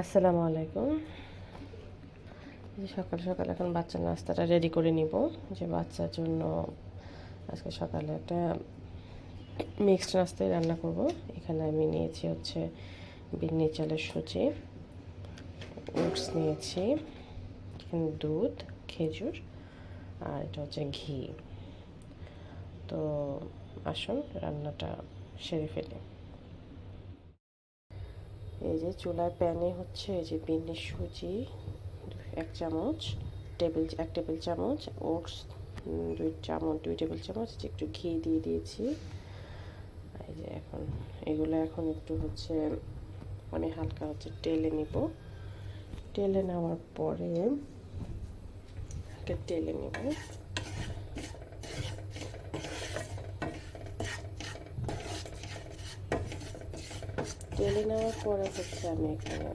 আসসালামু আলাইকুম। সকাল সকাল এখন বাচ্চার নাস্তাটা রেডি করে নিব। যে বাচ্চার জন্য আজকে সকালে একটা মিক্সড নাস্তায় রান্না করব। এখানে আমি নিয়েছি হচ্ছে বিন্নি চালের সুজি, ওটস নিয়েছি, এখানে দুধ, খেজুর, আর এটা হচ্ছে ঘি। তো আসুন রান্নাটা সেরে ফেলি। এই যে চুলার প্যানে হচ্ছে এই যে বিন্নির সুজি 1 চামচ, এক টেবিল চামচ, ওটস 2 টেবিল চামচ, একটু ঘি দিয়ে দিয়েছি। এই যে এগুলো এখন একটু হচ্ছে আমি হালকা হচ্ছে টেলে নিব। টেলে নেওয়ার পরে টেলে নিব। টেলে নেওয়ার পরে হচ্ছে আমি এখানে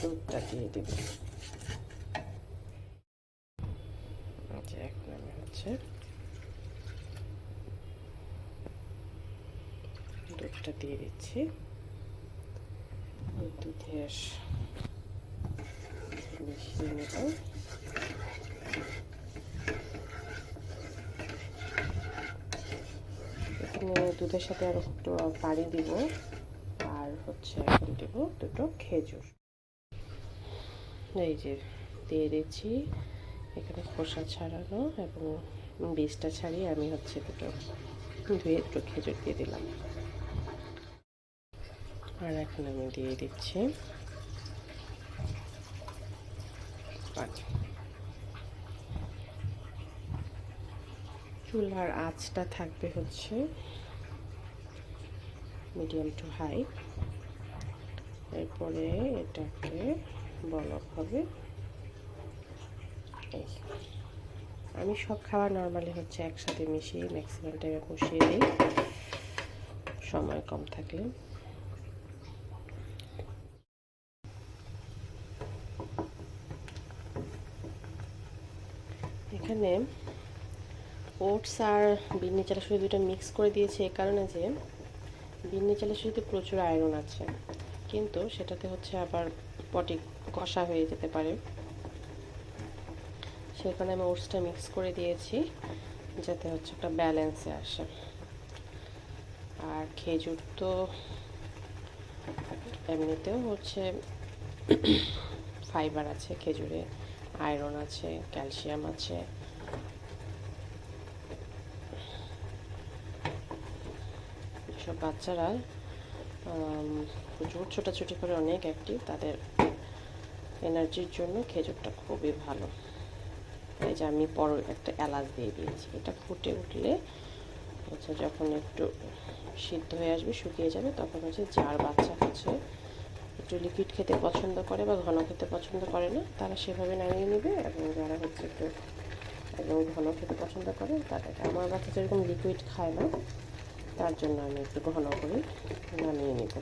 দুধটা দিয়ে দেব। যে এখন আমি হচ্ছে দুধটা দিয়ে দিচ্ছি। দুধের মিশিয়ে নেব। এখানে দুধের সাথে আর একটু পানি দিব, আর হচ্ছে এখন দেব দুটো খেজুর। এই যে দিয়ে দিচ্ছি। এখানে খোসা ছাড়ানো এবং বীজটা ছাড়িয়ে আমি হচ্ছে দুটো খেজুর দিয়ে দিলাম। আর এখন আমি দিয়ে দিচ্ছি পানি। চুলার আঁচটা থাকবে হচ্ছে মিডিয়াম টু হাই। এরপরে এটাকে বলক হবে। আমি সব খাবার নর্মালি হচ্ছে একসাথে মিশিয়ে ম্যাক্সিমাম টাইমে কষিয়ে দিই, সময় কম থাকলে। এখানে ওটস আর বিন্নি চালের সুজি দুটো মিক্স করে দিয়েছি এই কারণে যে বিন্নি চালের সুজিতে প্রচুর আয়রন আছে, কিন্তু সেটাতে হচ্ছে আবার পটি কষা হয়ে যেতে পারে। সেখানে আমি ওটসটা মিক্স করে দিয়েছি যাতে হচ্ছে একটা ব্যালেন্সে আসে। আর খেজুর তো এমনিতেও হচ্ছে ফাইবার আছে খেজুরে, আয়রন আছে, ক্যালসিয়াম আছে। সব বাচ্চারা প্রচুর ছোটাছুটি করে অনেক অ্যাক্টিভ, তাদের এনার্জির জন্য খেজুরটা খুবই ভালো। এই যে আমি একটা এলাচ দিয়ে দিয়েছি। এটা ফুটে উঠলে হচ্ছে যখন একটু সিদ্ধ হয়ে আসবে, শুকিয়ে যাবে, তখন হচ্ছে যার বাচ্চা হচ্ছে একটু লিকুইড খেতে পছন্দ করে বা ঘন খেতে পছন্দ করে না, তারা সেভাবে নামিয়ে নেবে। এবং যারা হচ্ছে একটু একদম ঘন খেতে পছন্দ করে তাদেরকে, আমার বাচ্চা যেরকম লিকুইড খায় না, তার জন্য আমি একটু ঘন করে নামিয়ে নেব।